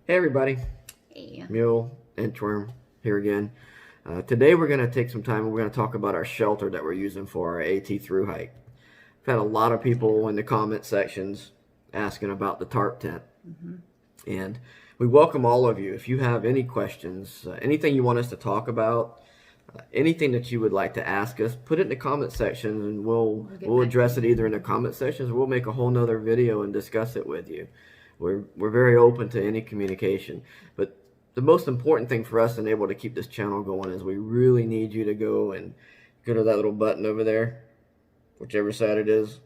Hey everybody, Hey. Mule, Inchworm here again. Today we're going to take some time and we're going to talk about our shelter that we're using for our AT Thru Hike. I've had a lot of people in the comment sections asking about the tarp tent. And we welcome all of you. If you have any questions, anything you want us to talk about, anything that you would like to ask us, put it in the comment section and we'll address it either in the comment sections or we'll make a whole nother video and discuss it with you. We're very open to any communication, but the most important thing for us and able to keep this channel going is we really need you to go to that little button over there, whichever side it is,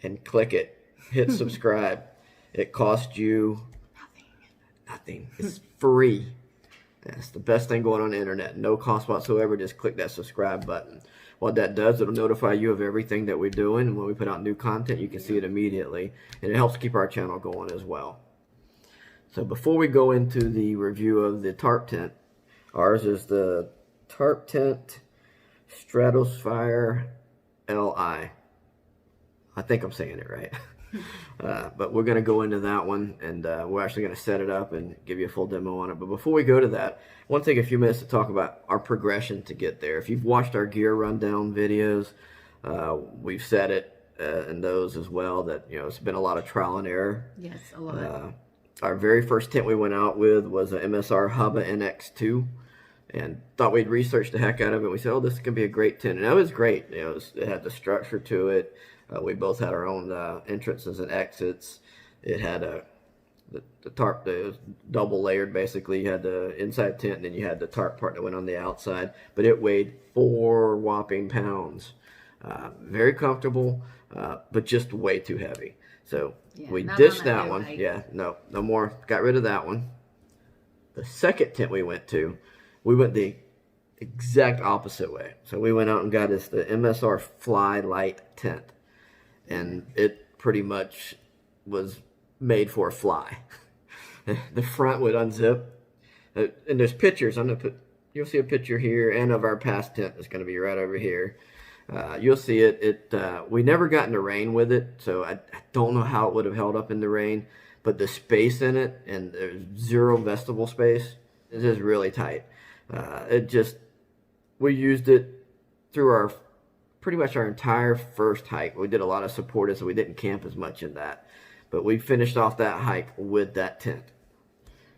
and click it. Hit subscribe. It costs you nothing. It's free. That's the best thing going on the internet. No cost whatsoever. Just click that subscribe button. What that does, it'll notify you of everything that we're doing. And when we put out new content, you can see it immediately. And it helps keep our channel going as well. So before we go into the review of the tarp tent, ours is the Tarptent Stratospire Li. I think I'm saying it right. But we're going to go into that one, and we're actually going to set it up and give you a full demo on it. But before we go to that, I want to take a few minutes to talk about our progression to get there. If you've watched our gear rundown videos, we've said it in those as well that it's been a lot of trial and error. Yes, a lot. Our very first tent we went out with was a Msr Hubba NX2, and thought we'd research the heck out of it. We said, oh, this could be a great tent, and that was great. It had the structure to it. We both had our own entrances and exits. It had the tarp that was double layered, basically. You had the inside tent, and then you had the tarp part that went on the outside. But it weighed 4 whopping pounds. Very comfortable, but just way too heavy. So we ditched that one. Yeah, no more. Got rid of that one. The second tent we went the exact opposite way. So we went out and got us the Msr Fly Light Tent. And it pretty much was made for a fly. The front would unzip. And there's pictures. You'll see a picture here, and of our past tent is going to be right over here. You'll see it. We never got in the rain with it, so I don't know how it would have held up in the rain. But the space in it, and there's zero vestibule space, is just really tight. We used it through pretty much our entire first hike. We did a lot of supported, so we didn't camp as much in that. But we finished off that hike with that tent.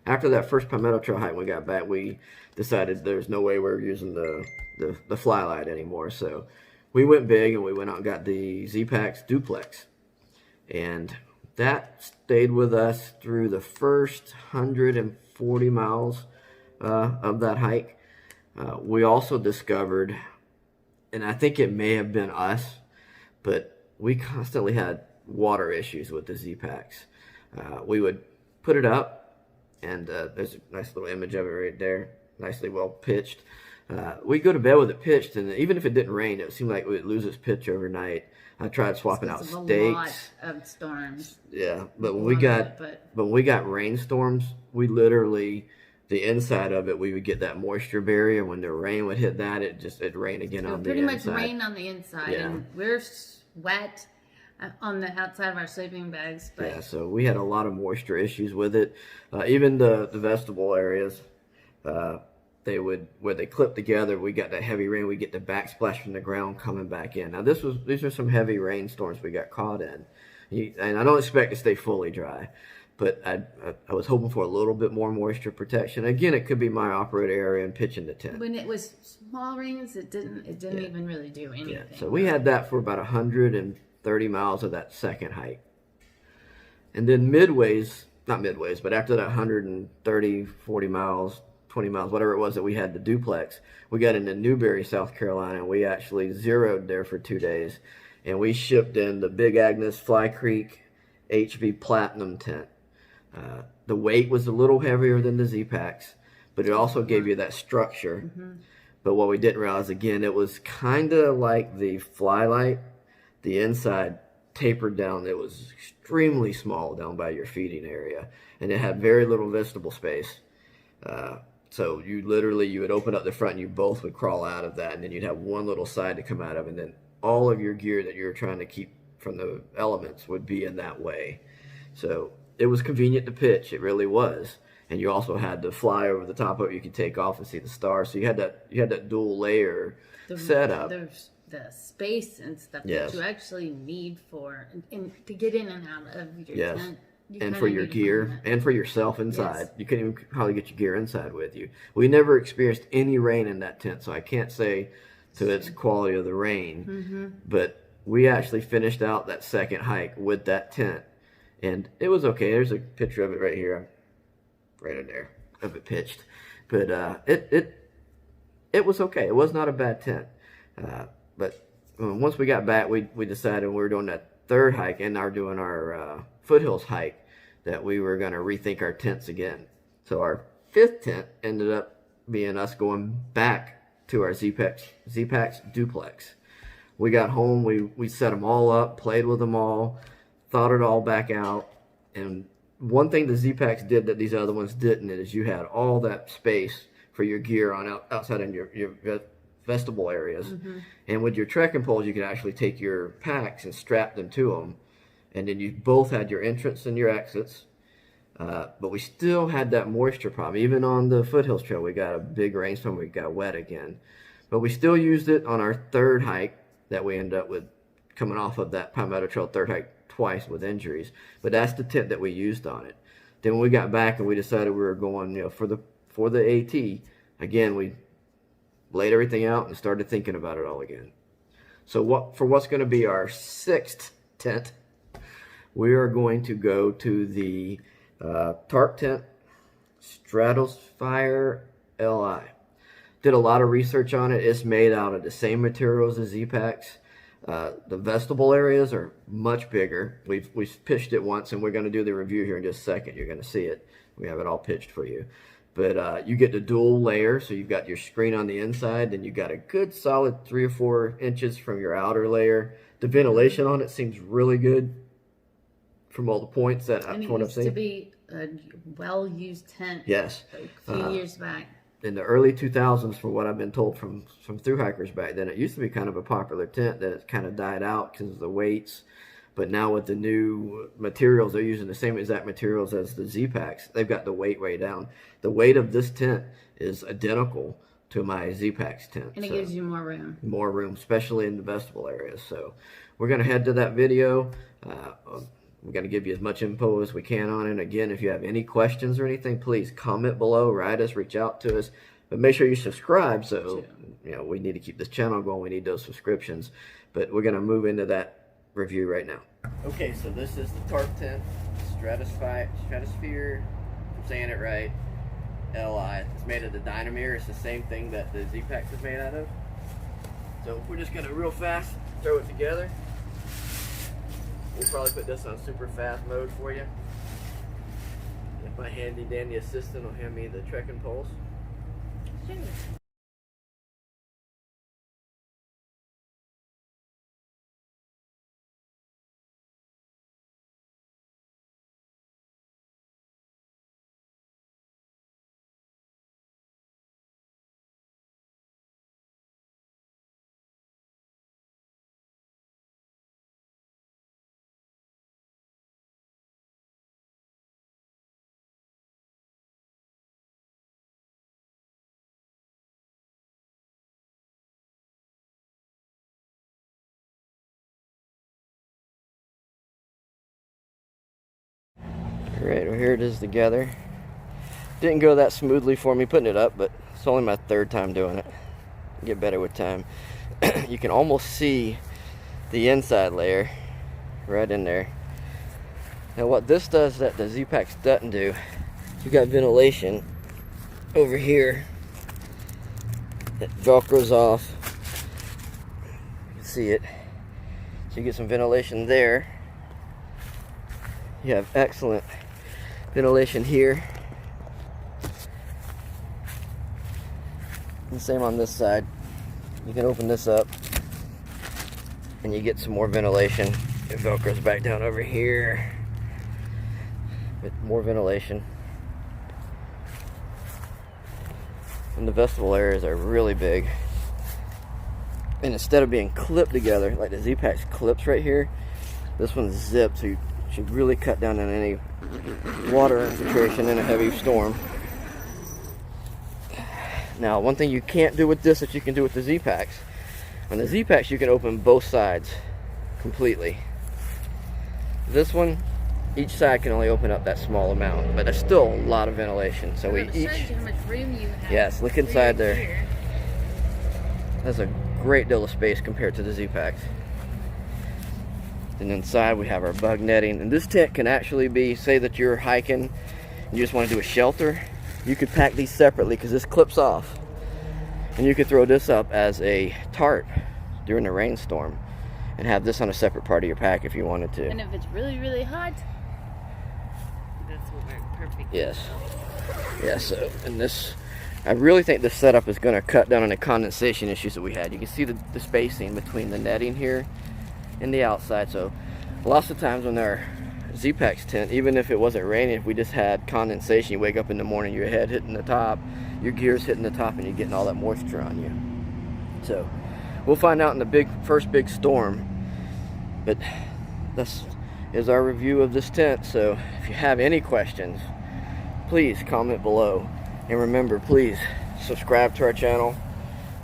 After that first Palmetto Trail hike we got back, we decided there's no way we were using the Fly Light anymore. So we went big and we went out and got the Z-Packs Duplex. And that stayed with us through the first 140 miles of that hike. We also discovered, and I think it may have been us, but we constantly had water issues with the Z-Packs. We would put it up, and there's a nice little image of it right there, nicely well pitched. We'd go to bed with it pitched, and even if it didn't rain, it seemed like it would lose its pitch overnight. I tried swapping out stakes. A lot of storms. Yeah, but when we got rainstorms, we literally, the inside of it, we would get that moisture barrier. When the rain would hit that, it'd rain again on the inside. Pretty much rain on the inside, yeah. And we're wet on the outside of our sleeping bags. But yeah, so we had a lot of moisture issues with it. Even the vestibule areas, where they clip together, we got that heavy rain, we get the backsplash from the ground coming back in. Now these are some heavy rainstorms we got caught in, and I don't expect to stay fully dry. But I was hoping for a little bit more moisture protection. Again, it could be my operator area and pitching the tent. When it was small rains, it didn't even really do anything. Yeah. So we had that for about 130 miles of that second hike. And then not midways, but after that 130, 40 miles, 20 miles, whatever it was that we had the duplex, we got into Newberry, South Carolina, and we actually zeroed there for 2 days. And we shipped in the Big Agnes Fly Creek HV Platinum tent. The weight was a little heavier than the Z-Packs, but it also gave you that structure. But what we didn't realize, again, it was kind of like the Fly Light. The inside tapered down. It was extremely small down by your feeding area, and it had very little vestibule space. So you would open up the front and you both would crawl out of that, and then you'd have one little side to come out of, and then all of your gear that you're trying to keep from the elements would be in that way. So it was convenient to pitch. It really was. and you also had the fly over the top of it. You could take off and see the stars. So you had that dual layer setup. There's the space and stuff Yes. that you actually need for and to get in and out of your Yes. tent. You And kinda for your need to gear, find that. and for yourself inside. Yes. You couldn't even hardly get your gear inside with you. We never experienced any rain in that tent, so I can't say to its quality of the rain. But we actually finished out that second hike with that tent, and it was okay. There's a picture of it right here, right in there, of it pitched. But it was okay. It was not a bad tent. But once we got back, we decided we were doing that third hike and doing our foothills hike that we were going to rethink our tents again. So our fifth tent ended up being us going back to our Z-Packs duplex. We got home, we set them all up, played with them all, thought it all back out. And one thing the Z-Packs did that these other ones didn't is you had all that space for your gear on outside in your vestibule areas. And with your trekking poles, you could actually take your packs and strap them to them. And then you both had your entrance and your exits. But we still had that moisture problem. Even on the foothills trail, we got a big rainstorm. We got wet again. But we still used it on our third hike that we ended up with coming off of that Palmetto Trail third hike twice with injuries. But that's the tent that we used on it. Then when we got back and we decided we were going, for the AT, again, we laid everything out and started thinking about it all again. So what's going to be our sixth tent, we are going to go to the Tarptent Stratospire Li. Did a lot of research on it. It's made out of the same materials as Z-Packs. The vestibule areas are much bigger. We've pitched it once, and we're going to do the review here in just a second. You're going to see it. We have it all pitched for you. But you get the dual layer, so you've got your screen on the inside, then you got a good solid 3 or 4 inches from your outer layer. The ventilation on it seems really good from all the points that And it what I've used to seen. be a well-used tent. Yes. A few years back. In the early 2000s, from what I've been told from thru hikers back then, it used to be kind of a popular tent that it's kind of died out because of the weights. But now with the new materials, they're using the same exact materials as the Z-Packs. They've got the weight way down. The weight of this tent is identical to my Z-Packs tent. And it gives you more room. More room, especially in the vestibule areas. So we're going to head to that video. We're going to give you as much info as we can on it. Again, if you have any questions or anything, please comment below, write us, reach out to us. But make sure you subscribe. So, we need to keep this channel going. We need those subscriptions. But we're going to move into that review right now. Okay, so this is the Tarptent Stratospire, I'm saying it right, Li. It's made of the Dynamere. It's the same thing that the Z-Packs is made out of. So we're just going to real fast throw it together. We'll probably put this on super fast mode for you. If my handy dandy assistant will hand me the trekking poles. Sure. Alright, well here it is together. Didn't go that smoothly for me putting it up, but it's only my third time doing it. Get better with time. You can almost see the inside layer right in there. Now what this does that the Z-Packs doesn't do, you got ventilation over here. It velcros off. You can see it. So you get some ventilation there. You have excellent ventilation here. And same on this side. You can open this up and you get some more ventilation. It velcros back down over here. With more ventilation. And the vestibule areas are really big. And instead of being clipped together, like the Z-Packs clips right here, this one's zipped, so you should really cut down on any water infiltration in a heavy storm. Now, one thing you can't do with this that you can do with the Z-Packs. On the Z-Packs, you can open both sides completely. This one, each side can only open up that small amount, but there's still a lot of ventilation. So we each. Shows you how much room you have. Yes, look inside there. Here. That's a great deal of space compared to the Z-Packs. And inside we have our bug netting. And this tent can actually be, say that you're hiking and you just want to do a shelter, you could pack these separately because this clips off. And you could throw this up as a tarp during a rainstorm and have this on a separate part of your pack if you wanted to. And if it's really, really hot, that's what works perfect. Yes. Yeah, so, and this, I really think this setup is going to cut down on the condensation issues that we had. You can see the spacing between the netting here and the outside. So lots of times when our Z-Packs tent, even if it wasn't raining, if we just had condensation, you wake up in the morning, your head hitting the top, your gear's hitting the top, and you're getting all that moisture on you. So we'll find out in the first big storm. But this is our review of this tent. So if you have any questions, please comment below. And remember, please subscribe to our channel.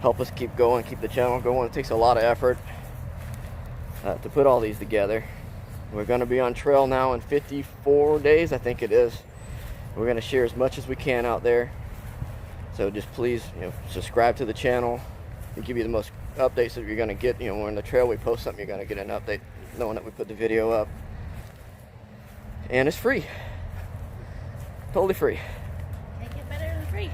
Help us keep going, keep the channel going. It takes a lot of effort to put all these together. We're going to be on trail now in 54 days, I think it is. We're going to share as much as we can out there. So just please, subscribe to the channel and give you the most updates that you're going to get. When we're on the trail, we post something, you're going to get an update knowing that we put the video up. And it's free. Totally free. Make it better than free.